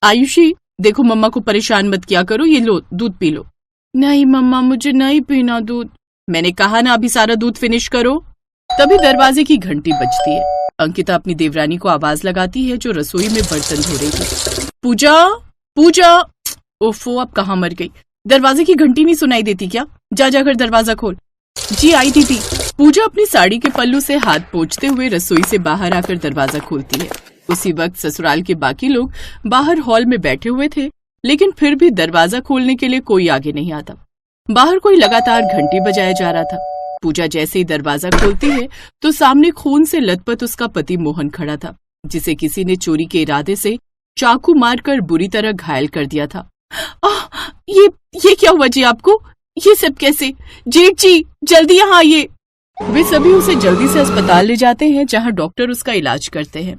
आयुषी देखो, मम्मा को परेशान मत किया करो, ये लो दूध पी लो। नहीं मम्मा, मुझे नहीं पीना दूध। मैंने कहा ना अभी सारा दूध फिनिश करो। तभी दरवाजे की घंटी बजती है। अंकिता अपनी देवरानी को आवाज लगाती है जो रसोई में बर्तन धो रही थी। पूजा, पूजा। ओफो, अब कहाँ मर गई। दरवाजे की घंटी नहीं सुनाई देती क्या? जा जाकर दरवाजा खोल। जी आई थी। पूजा अपनी साड़ी के पल्लू से हाथ पोंछते हुए रसोई से बाहर आकर दरवाजा खोलती है। उसी वक्त ससुराल के बाकी लोग बाहर हॉल में बैठे हुए थे, लेकिन फिर भी दरवाजा खोलने के लिए कोई आगे नहीं आता। बाहर कोई लगातार घंटी बजाया जा रहा था। पूजा जैसे ही दरवाजा खोलती है तो सामने खून से लथपथ उसका पति मोहन खड़ा था, जिसे किसी ने चोरी के इरादे से चाकू मारकर बुरी तरह घायल कर दिया था। ये क्या हुआ जी आपको? ये सब कैसे? जेठ जी जल्दी यहाँ आइए। वे सभी उसे जल्दी से अस्पताल ले जाते हैं, जहाँ डॉक्टर उसका इलाज करते हैं।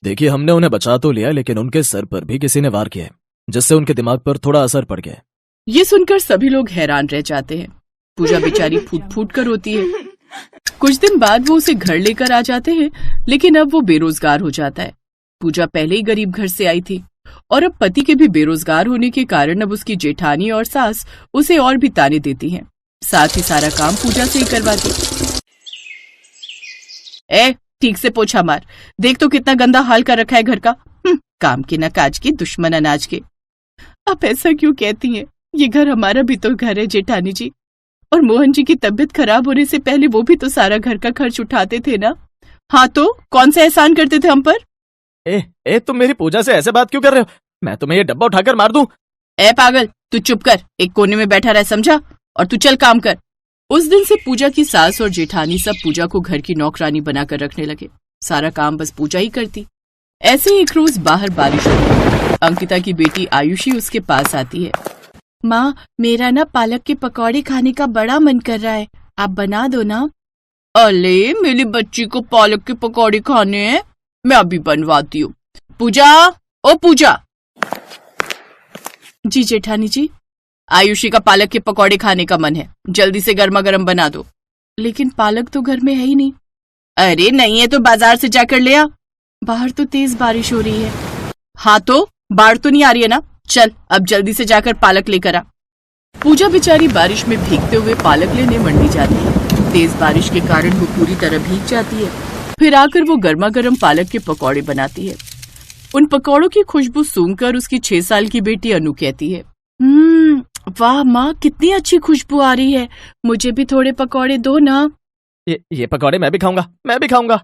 देखिए, हमने उन्हें बचा तो लिया, लेकिन उनके सर पर भी किसी ने वार किया है, जिससे उनके दिमाग पर थोड़ा असर पड़ गया है। ये सुनकर सभी लोग हैरान रह जाते हैं। पूजा बेचारी फूट फूट कर रोती है। कुछ दिन बाद वो उसे घर लेकर आ जाते हैं, लेकिन अब वो बेरोजगार हो जाता है। पूजा पहले ही गरीब घर से आई थी और अब पति के भी बेरोजगार होने के कारण अब उसकी जेठानी और सास उसे और भी ताने देती हैं। साथ ही सारा काम पूजा से ही करवाती। ठीक से पोछा मार, देख तो कितना गंदा हाल कर रखा है घर का। काम के न काज के, दुश्मन अनाज के। आप ऐसा क्यों कहती हैं? ये घर हमारा भी तो घर है जेठानी जी, और मोहन जी की तबीयत खराब होने से पहले वो भी तो सारा घर का खर्च उठाते थे ना। हाँ तो कौन सा एहसान करते थे हम पर? तुम मेरी पूजा से ऐसे बात क्यों कर रहे हो? मैं तुम्हें ये डब्बा उठाकर मार दूं। पागल, तू चुप कर, एक कोने में बैठा रह, समझा? और तू चल काम कर। उस दिन से पूजा की सास और जेठानी सब पूजा को घर की नौकरानी बनाकर रखने लगे। सारा काम बस पूजा ही करती। ऐसे ही एक रोज बाहर बारिश हुई। अंकिता की बेटी आयुषी उसके पास आती है। माँ, मेरा ना पालक के पकौड़े खाने का बड़ा मन कर रहा है, आप बना दो ना। अले, मेरी बच्ची को पालक के पकौड़े खाने हैं, मैं अभी बनवाती हूँ। पूजा, ओ पूजा। जी जेठानी जी। आयुषी का पालक के पकौड़े खाने का मन है, जल्दी से गर्मा गर्म बना दो। लेकिन पालक तो घर में है ही नहीं। अरे नहीं है तो बाजार से जाकर ले आ। बाहर तो तेज बारिश हो रही है। हाँ तो बाढ़ तो नहीं आ रही है ना? चल अब जल्दी से जाकर पालक लेकर आ। पूजा बेचारी बारिश में भीगते हुए पालक लेने मंडी जाती है। तेज बारिश के कारण वो पूरी तरह भीग जाती है। फिर आकर वो गर्मा गर्म पालक के पकौड़े बनाती है। उन पकौड़ों की खुशबू सूंघकर उसकी 6 साल की बेटी अनु कहती है, वाह माँ, कितनी अच्छी खुशबू आ रही है, मुझे भी थोड़े पकौड़े दो ना। ये पकौड़े मैं भी खाऊंगा।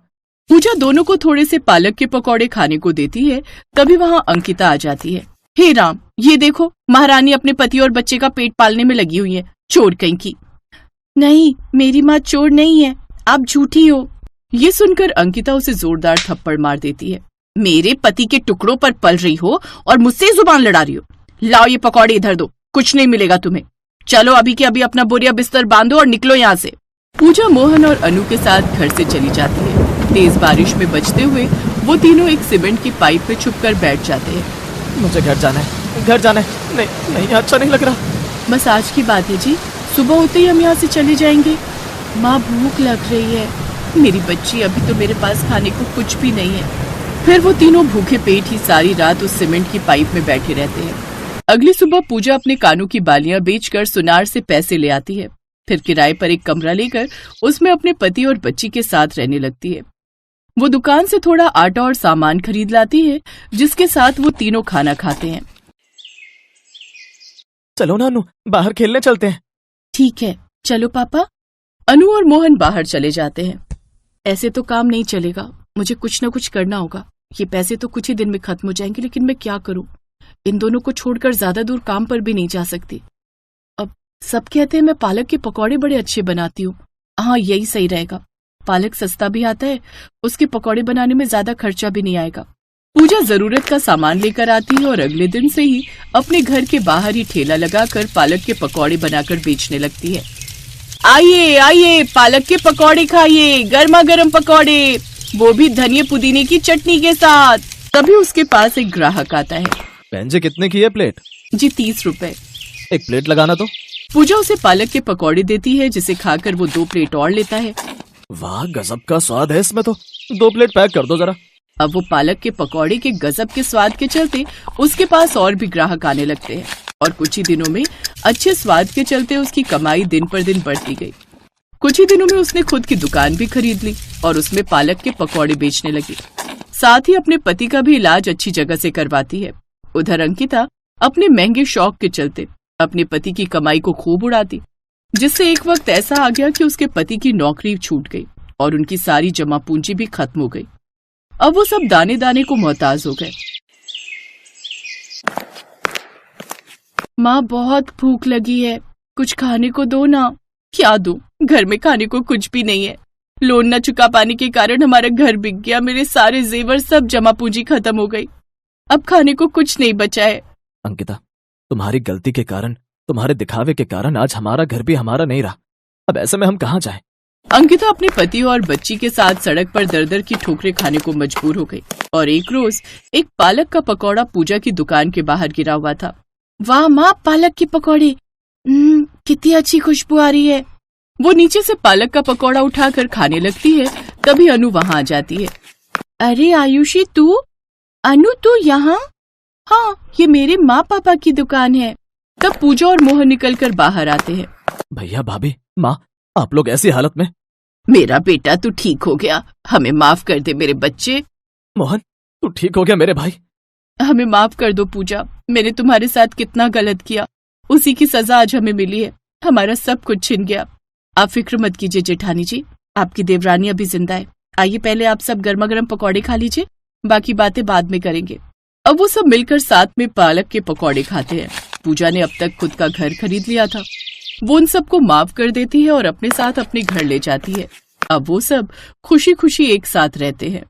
पूजा दोनों को थोड़े से पालक के पकौड़े खाने को देती है। तभी वहाँ अंकिता आ जाती है। हे राम, ये देखो, महारानी अपने पति और बच्चे का पेट पालने में लगी हुई है, चोर कहीं की। नहीं, मेरी माँ चोर नहीं है, आप झूठी हो। ये सुनकर अंकिता उसे जोरदार थप्पड़ मार देती है। मेरे पति के टुकड़ों पर पल रही हो और मुझसे जुबान लड़ा रही हो। लाओ ये पकौड़े इधर दो, कुछ नहीं मिलेगा तुम्हें। चलो अभी के अभी अपना बोरिया बिस्तर बांधो और निकलो यहाँ से। पूजा मोहन और अनु के साथ घर से चली जाती है। तेज बारिश में बचते हुए वो तीनों एक सीमेंट की पाइप पे छुपकर बैठ जाते हैं। मुझे घर जाना है। नहीं, अच्छा नहीं लग रहा। बस आज की बात है जी, सुबह होते ही हम यहाँ से चले जाएंगे। माँ, भूख लग रही है, मेरी बच्ची, अभी तो मेरे पास खाने को कुछ भी नहीं है। फिर वो तीनों भूखे पेट ही सारी रात उस सीमेंट की पाइप में बैठे रहते हैं। अगली सुबह पूजा अपने कानों की बालियां बेचकर सुनार से पैसे ले आती है। फिर किराए पर एक कमरा लेकर उसमें अपने पति और बच्ची के साथ रहने लगती है। वो दुकान से थोड़ा आटा और सामान खरीद लाती है, जिसके साथ वो तीनों खाना खाते हैं। चलो ना अनु, बाहर खेलने चलते हैं। ठीक है, चलो पापा। अनु और मोहन बाहर चले जाते हैं। ऐसे तो काम नहीं चलेगा, मुझे कुछ न कुछ करना होगा। ये पैसे तो कुछ ही दिन में खत्म हो जाएंगे, लेकिन मैं क्या करूं? इन दोनों को छोड़कर ज्यादा दूर काम पर भी नहीं जा सकती। अब सब कहते हैं मैं पालक के पकौड़े बड़े अच्छे बनाती हूँ। हाँ, यही सही रहेगा। पालक सस्ता भी आता है, उसके पकौड़े बनाने में ज्यादा खर्चा भी नहीं आएगा। पूजा जरूरत का सामान लेकर आती है और अगले दिन से ही अपने घर के बाहर ही ठेला लगाकर पालक के पकौड़े बनाकर बेचने लगती है। आइए आइए, पालक के पकौड़े खाइए, गर्मा गर्म पकौड़े, वो भी धनिया पुदीने की चटनी के साथ। तभी उसके पास एक ग्राहक आता है। बहन जी, कितने की है प्लेट? जी 30 रुपए। एक प्लेट लगाना तो। पूजा उसे पालक के पकौड़े देती है, जिसे खाकर वो 2 प्लेट और लेता है। वाह, गजब का स्वाद है इसमें तो। 2 प्लेट पैक कर दो जरा। अब वो पालक के पकौड़े के गजब के स्वाद के चलते उसके पास और भी ग्राहक आने लगते हैं और कुछ ही दिनों में अच्छे स्वाद के चलते उसकी कमाई दिन पर दिन बढ़ती गई। कुछ ही दिनों में उसने खुद की दुकान भी खरीद ली और उसमें पालक के पकौड़े बेचने लगी। साथ ही अपने पति का भी इलाज अच्छी जगह से करवाती है। उधर अंकिता अपने महंगे शौक के चलते अपने पति की कमाई को खूब उड़ाती, जिससे एक वक्त ऐसा आ गया कि उसके पति की नौकरी छूट गई और उनकी सारी जमा पूंजी भी खत्म हो गई। अब वो सब दाने दाने को मोहताज हो गए। माँ, बहुत भूख लगी है, कुछ खाने को दो ना। क्या दूं? घर में खाने को कुछ भी नहीं है। लोन न चुका पाने के कारण हमारा घर बिक गया, मेरे सारे जेवर सब जमा पूंजी खत्म हो गई। अब खाने को कुछ नहीं बचा है। अंकिता, तुम्हारी गलती के कारण, तुम्हारे दिखावे के कारण आज हमारा घर भी हमारा नहीं रहा। अब ऐसे में हम कहाँ जाएं? अंकिता अपने पति और बच्ची के साथ सड़क पर दर दर की ठोकरें खाने को मजबूर हो गई और एक रोज एक पालक का पकौड़ा पूजा की दुकान के बाहर गिरा हुआ था। वाह माँ, पालक की पकौड़े, कितनी अच्छी खुशबू आ रही है। वो नीचे से पालक का पकौड़ा उठाकर खाने लगती है, तभी अनु वहाँ आ जाती है। अरे आयुषी, तू? अनु, तू यहाँ? हाँ, ये मेरे माँ पापा की दुकान है। तब पूजा और मोहन निकलकर बाहर आते हैं। भैया, भाभी, माँ, आप लोग ऐसी हालत में? मेरा बेटा, तू ठीक हो गया, हमें माफ कर दे मेरे बच्चे। मोहन, तू ठीक हो गया मेरे भाई? हमें माफ कर दो पूजा, मैंने तुम्हारे साथ कितना गलत किया, उसी की सजा आज हमें मिली है। हमारा सब कुछ छिन गया। आप फिक्र मत कीजिए जेठानी जी, आपकी देवरानी अभी जिंदा है। आइए पहले आप सब गर्मा गर्म पकौड़े खा लीजिए, बाकी बातें बाद में करेंगे। अब वो सब मिलकर साथ में पालक के पकौड़े खाते हैं। पूजा ने अब तक खुद का घर खरीद लिया था। वो उन सबको माफ कर देती है और अपने साथ अपने घर ले जाती है। अब वो सब खुशी खुशी एक साथ रहते हैं।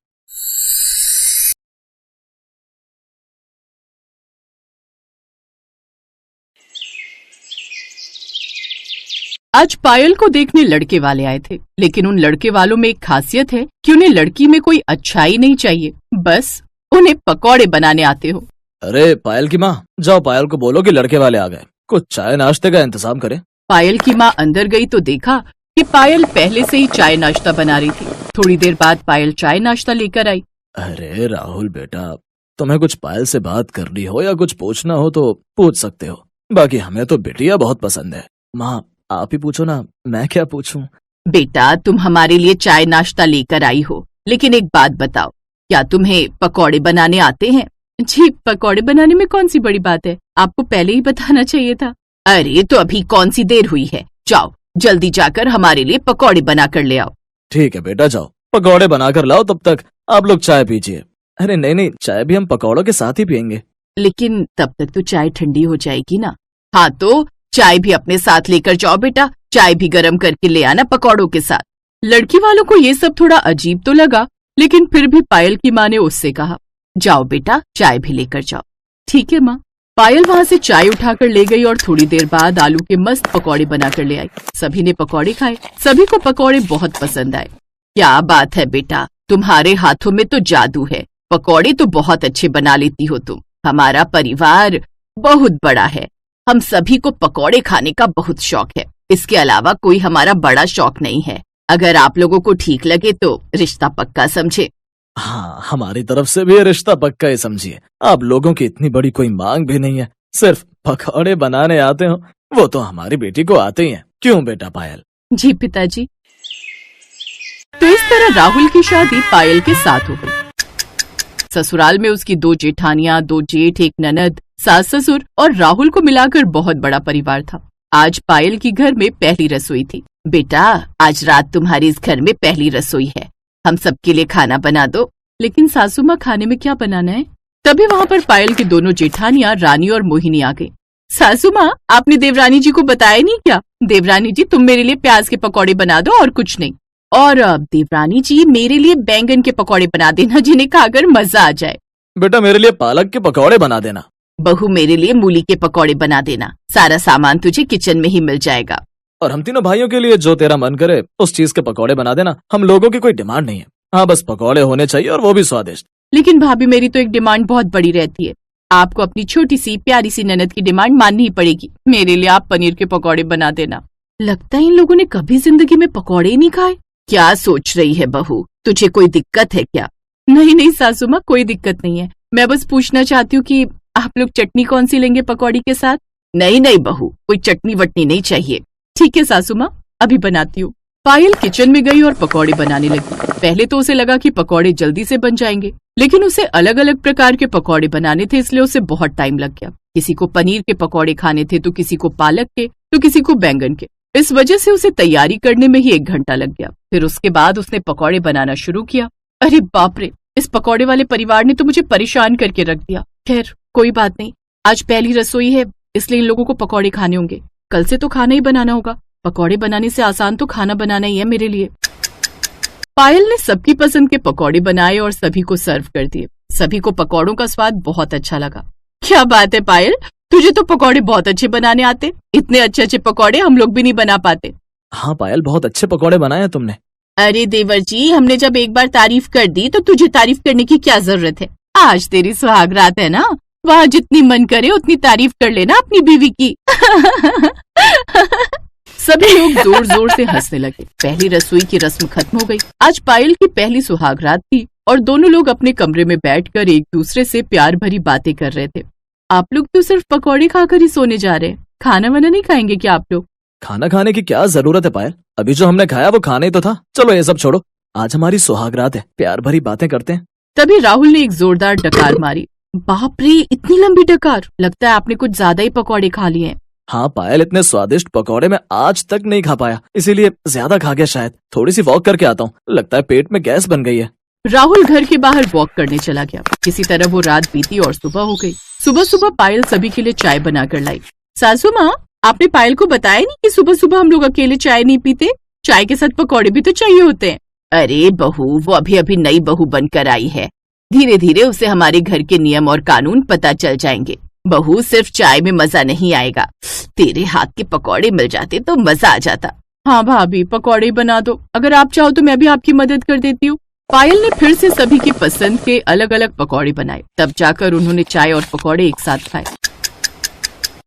आज पायल को देखने लड़के वाले आए थे, लेकिन उन लड़के वालों में एक खासियत है कि उन्हें लड़की में कोई अच्छाई नहीं चाहिए, बस उन्हें पकौड़े बनाने आते हो। अरे पायल की माँ, जाओ पायल को बोलो कि लड़के वाले आ गए, कुछ चाय नाश्ते का इंतजाम करे। पायल की माँ अंदर गई तो देखा कि पायल पहले से ही चाय नाश्ता बना रही थी। थोड़ी देर बाद पायल चाय नाश्ता लेकर आई। अरे राहुल बेटा, तुम्हें कुछ पायल से बात करनी हो या कुछ पूछना हो तो पूछ सकते हो, बाकी हमें तो बिटिया बहुत पसंद है। माँ, आप ही पूछो ना, मैं क्या पूछूं? बेटा, तुम हमारे लिए चाय नाश्ता लेकर आई हो, लेकिन एक बात बताओ, क्या तुम्हें पकौड़े बनाने आते हैं? जी, पकौड़े बनाने में कौन सी बड़ी बात है, आपको पहले ही बताना चाहिए था। अरे तो अभी कौन सी देर हुई है, जाओ जल्दी जाकर हमारे लिए पकौड़े बना कर ले आओ। ठीक है बेटा, जाओ पकौड़े बनाकर लाओ, तब तक आप लोग चाय पीजिए। अरे नहीं नहीं, चाय भी हम पकौड़ों के साथ ही पियेंगे। लेकिन तब तक तो चाय ठंडी हो जाएगी ना। हाँ तो चाय भी अपने साथ लेकर जाओ बेटा, चाय भी गर्म करके ले आना पकौड़ों के साथ। लड़की वालों को ये सब थोड़ा अजीब तो लगा, लेकिन फिर भी पायल की माँ ने उससे कहा, जाओ बेटा चाय भी लेकर जाओ। ठीक है माँ। पायल वहाँ से चाय उठाकर ले गई और थोड़ी देर बाद आलू के मस्त पकौड़े बनाकर ले आई। सभी ने पकौड़े खाए, सभी को पकौड़े बहुत पसंद आए। क्या बात है बेटा, तुम्हारे हाथों में तो जादू है, पकौड़े तो बहुत अच्छे बना लेती हो तुम। हमारा परिवार बहुत बड़ा है, हम सभी को पकौड़े खाने का बहुत शौक है। इसके अलावा कोई हमारा बड़ा शौक नहीं है। अगर आप लोगों को ठीक लगे तो रिश्ता पक्का समझे। हाँ, हमारी तरफ से भी रिश्ता पक्का ही समझिए। आप लोगों की इतनी बड़ी कोई मांग भी नहीं है, सिर्फ पकौड़े बनाने आते हो, वो तो हमारी बेटी को आते ही हैं। क्यों बेटा पायल? जी पिताजी। तो इस तरह राहुल की शादी पायल के साथ हो गई। ससुराल में उसकी 2 जेठानियां, 2 जेठ, एक ननद, सास ससुर और राहुल को मिलाकर बहुत बड़ा परिवार था। आज पायल की घर में पहली रसोई थी। बेटा, आज रात तुम्हारी इस घर में पहली रसोई है, हम सबके लिए खाना बना दो। लेकिन सासू माँ, खाने में क्या बनाना है? तभी वहाँ पर पायल की दोनों जेठानियां रानी और मोहिनी आ गई। सासू माँ, आपने देवरानी जी को बताया नहीं क्या? देवरानी जी, तुम मेरे लिए प्याज के पकौड़े बना दो और कुछ नहीं। और देवरानी जी, मेरे लिए बैंगन के पकौड़े बना देना, जिन्हें खाकर मजा आ जाए। बेटा, मेरे लिए पालक के पकौड़े बना देना। बहू, मेरे लिए मूली के पकौड़े बना देना, सारा सामान तुझे किचन में ही मिल जाएगा। और हम तीनों भाइयों के लिए जो तेरा मन करे उस चीज के पकौड़े बना देना। हम लोगों की कोई डिमांड नहीं है, हाँ बस पकौड़े होने चाहिए और वो भी स्वादिष्ट। लेकिन भाभी, मेरी तो एक डिमांड बहुत बड़ी रहती है। आपको अपनी छोटी सी प्यारी सी ननद की डिमांड माननी ही पड़ेगी। मेरे लिए आप पनीर के पकौड़े बना देना। लगता है इन लोगों ने कभी जिंदगी में पकौड़े ही नहीं खाए। क्या सोच रही है बहू, तुझे कोई दिक्कत है क्या? नहीं नहीं सासू माँ, कोई दिक्कत नहीं है। मैं बस पूछना चाहती हूँ कि आप लोग चटनी कौन सी लेंगे पकौड़ी के साथ? नहीं नहीं बहू, कोई चटनी वटनी नहीं चाहिए। ठीक है सासू माँ, अभी बनाती हूँ। पायल किचन में गई और पकौड़े बनाने लगी। पहले तो उसे लगा कि पकौड़े जल्दी से बन जाएंगे, लेकिन उसे अलग अलग प्रकार के पकौड़े बनाने थे, इसलिए उसे बहुत टाइम लग गया। किसी को पनीर के पकौड़े खाने थे, तो किसी को पालक के, तो किसी को बैंगन के। इस वजह से उसे तैयारी करने में ही 1 घंटा लग गया। फिर उसके बाद उसने पकौड़े बनाना शुरू किया। अरे बाप रे, इस पकौड़े वाले परिवार ने तो मुझे परेशान करके रख दिया। खैर कोई बात नहीं, आज पहली रसोई है, इसलिए इन लोगों को पकौड़े खाने होंगे। कल से तो खाना ही बनाना होगा। पकौड़े बनाने से आसान तो खाना बनाना ही है मेरे लिए। पायल ने सबकी पसंद के पकौड़े बनाए और सभी को सर्व कर दिए। सभी को पकौड़ों का स्वाद बहुत अच्छा लगा। क्या बात है पायल, तुझे तो पकौड़े बहुत अच्छे बनाने आते। इतने अच्छे अच्छे पकौड़े हम लोग भी नहीं बना पाते। हाँ पायल, बहुत अच्छे पकौड़े बनाए हैं तुमने। अरे देवर जी, हमने जब एक बार तारीफ कर दी तो तुझे तारीफ करने की क्या जरूरत है। आज तेरी सुहाग रात है ना, वहाँ जितनी मन करे उतनी तारीफ कर लेना अपनी बीवी की। सभी लोग जोर जोर से हंसने लगे। पहली रसोई की रस्म खत्म हो गई। आज पायल की पहली सुहाग रात थी और दोनों लोग अपने कमरे में बैठकर एक दूसरे से प्यार भरी बातें कर रहे थे। आप लोग तो सिर्फ पकौड़े खाकर ही सोने जा रहे हैं, खाना वाना नहीं खाएंगे क्या आप लोग? खाना खाने की क्या जरूरत है पायल, अभी जो हमने खाया वो खाना ही तो था। चलो ये सब छोड़ो, आज हमारी सुहाग रात है, प्यार भरी बातें करते हैं। तभी राहुल ने एक जोरदार डकार मारी। बाप रे, इतनी लंबी डकार, लगता है आपने कुछ ज्यादा ही पकौड़े खा लिए हैं। हाँ पायल, इतने स्वादिष्ट पकौड़े मैं आज तक नहीं खा पाया, इसीलिए ज्यादा खा गया शायद। थोड़ी सी वॉक करके आता हूँ, लगता है पेट में गैस बन गई है। राहुल घर के बाहर वॉक करने चला गया। किसी तरह वो रात बीती और सुबह हो गई। सुबह सुबह पायल सभी के लिए चाय बनाकर लाई। सासू माँ, आपने पायल को बताया नहीं कि सुबह सुबह हम लोग अकेले चाय नहीं पीते, चाय के साथ पकौड़े भी तो चाहिए होते हैं। अरे बहू, वो अभी अभी नई बहू बनकर आई है, धीरे धीरे उसे हमारे घर के नियम और कानून पता चल जाएंगे। बहू, सिर्फ चाय में मजा नहीं आएगा, तेरे हाथ के पकौड़े मिल जाते तो मजा आ जाता। हाँ भाभी, पकौड़े बना दो, अगर आप चाहो तो मैं भी आपकी मदद कर देती हूँ। पायल ने फिर से सभी की पसंद के अलग अलग पकौड़े बनाए। तब जाकर उन्होंने चाय और पकौड़े एक साथ खाए।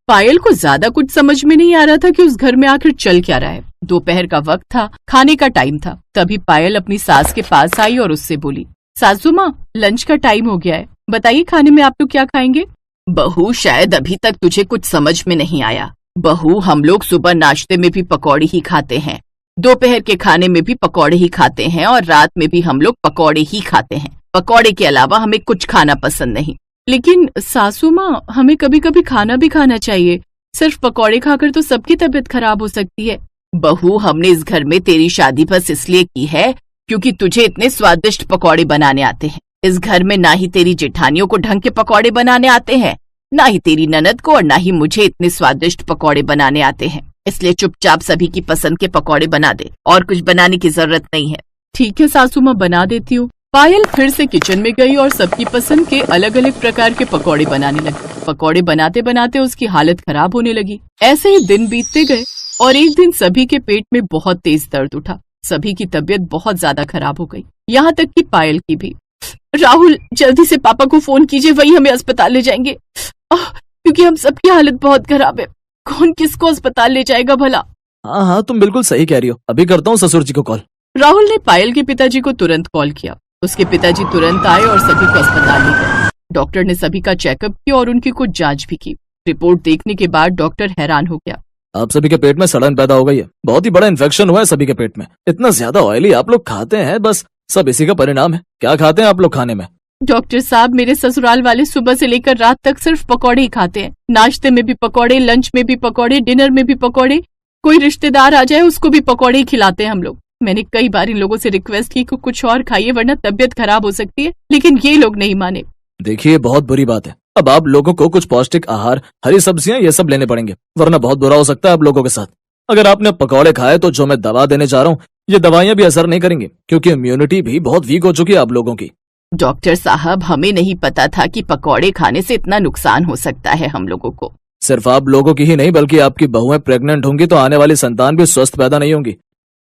पायल को ज्यादा कुछ समझ में नहीं आ रहा था कि उस घर में आखिर चल क्या रहा है। दोपहर का वक्त था, खाने का टाइम था। तभी पायल अपनी सास के पास आई और उससे बोली, सासू माँ, लंच का टाइम हो गया है, बताइए खाने में आप लोग क्या खाएंगे? बहू, शायद अभी तक तुझे कुछ समझ में नहीं आया। बहू, हम लोग सुबह नाश्ते में भी पकौड़े ही खाते हैं, दोपहर के खाने में भी पकौड़े ही खाते हैं और रात में भी हम लोग पकौड़े ही खाते हैं। पकौड़े के अलावा हमें कुछ खाना पसंद नहीं। लेकिन सासू माँ, हमें कभी कभी खाना भी खाना चाहिए, सिर्फ पकौड़े खाकर तो सबकी तबीयत खराब हो सकती है। बहू, हमने इस घर में तेरी शादी बस इसलिए की है क्योंकि तुझे इतने स्वादिष्ट पकौड़े बनाने आते हैं। इस घर में ना ही तेरी जेठानियों को ढंग के पकौड़े बनाने आते हैं, ना ही तेरी ननद को, और ना ही मुझे इतने स्वादिष्ट पकौड़े बनाने आते हैं। इसलिए चुपचाप सभी की पसंद के पकौड़े बना दे, और कुछ बनाने की जरूरत नहीं है। ठीक है सासू माँ, बना देती हूँ। पायल फिर से किचन में गई और सबकी पसंद के अलग अलग प्रकार के पकौड़े बनाने लगी। पकौड़े बनाते बनाते उसकी हालत खराब होने लगी। ऐसे ही दिन बीतते गए और एक दिन सभी के पेट में बहुत तेज दर्द उठा। सभी की तबीयत बहुत ज्यादा खराब हो गई, यहाँ तक कि पायल की भी। राहुल, जल्दी से पापा को फोन कीजिए, वही हमें अस्पताल ले जाएंगे, क्योंकि हम सबकी हालत बहुत खराब है। कौन किसको अस्पताल ले जाएगा भला? हाँ हाँ, तुम बिल्कुल सही कह रही हो, अभी करता हूँ ससुर जी को कॉल। राहुल ने पायल के पिताजी को तुरंत कॉल किया। उसके पिताजी तुरंत आए और सभी को अस्पताल ले गए। डॉक्टर ने सभी का चेकअप किया और उनकी कुछ जांच भी की। रिपोर्ट देखने के बाद डॉक्टर हैरान हो गया। आप सभी के पेट में सड़न पैदा हो गई है, बहुत ही बड़ा इन्फेक्शन हुआ है सभी के पेट में। इतना ज्यादा ऑयली आप लोग खाते हैं, बस सब इसी का परिणाम है। क्या खाते हैं आप लोग खाने में? डॉक्टर साहब, मेरे ससुराल वाले सुबह से लेकर रात तक सिर्फ पकौड़े ही खाते हैं। नाश्ते में भी पकौड़े, लंच में भी पकौड़े, डिनर में भी पकौड़े। कोई रिश्तेदार आ जाए उसको भी पकौड़े ही खिलाते हैं हम लोग। मैंने कई बार इन लोगों से रिक्वेस्ट की कि कुछ और खाइए वरना तबीयत खराब हो सकती है, लेकिन ये लोग नहीं माने। देखिए, बहुत बुरी बात है। अब आप लोगों को कुछ पौष्टिक आहार, हरी सब्जियां, ये सब लेने पड़ेंगे, वरना बहुत बुरा हो सकता है आप लोगों के साथ। अगर आपने पकौड़े खाए तो जो मैं दवा देने जा रहा हूँ, ये दवाइयां भी असर नहीं करेंगी, क्योंकि इम्यूनिटी भी बहुत वीक हो चुकी है आप लोगों की। डॉक्टर साहब, हमें नहीं पता था कि पकौड़े खाने से इतना नुकसान हो सकता है हम लोगों को। सिर्फ आप लोगों की ही नहीं, बल्कि आपकी बहुएं प्रेग्नेंट होंगी तो आने वाली संतान भी स्वस्थ पैदा नहीं होंगी,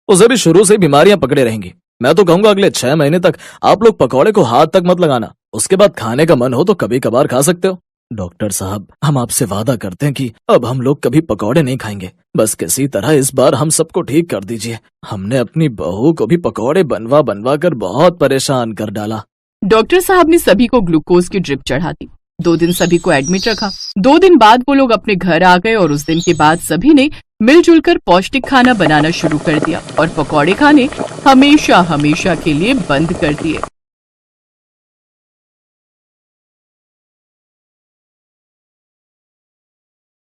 उसे भी शुरू से बीमारियां पकड़े रहेंगी। मैं तो कहूंगा अगले 6 महीने तक आप लोग पकौड़े को हाथ तक मत लगाना। उसके बाद खाने का मन हो तो कभी कभार खा सकते हो। डॉक्टर साहब, हम आपसे वादा करते हैं कि अब हम लोग कभी पकौड़े नहीं खाएंगे। बस किसी तरह इस बार हम सबको ठीक कर दीजिए। हमने अपनी बहू को भी पकौड़े बनवा बनवा कर बहुत परेशान कर डाला। डॉक्टर साहब ने सभी को ग्लूकोज की ड्रिप चढ़ा दी। 2 दिन सभी को एडमिट रखा। 2 दिन बाद वो लोग अपने घर आ गए और उस दिन के बाद सभी ने मिलजुल कर पौष्टिक खाना बनाना शुरू कर दिया और पकौड़े खाने हमेशा हमेशा के लिए बंद कर दिए।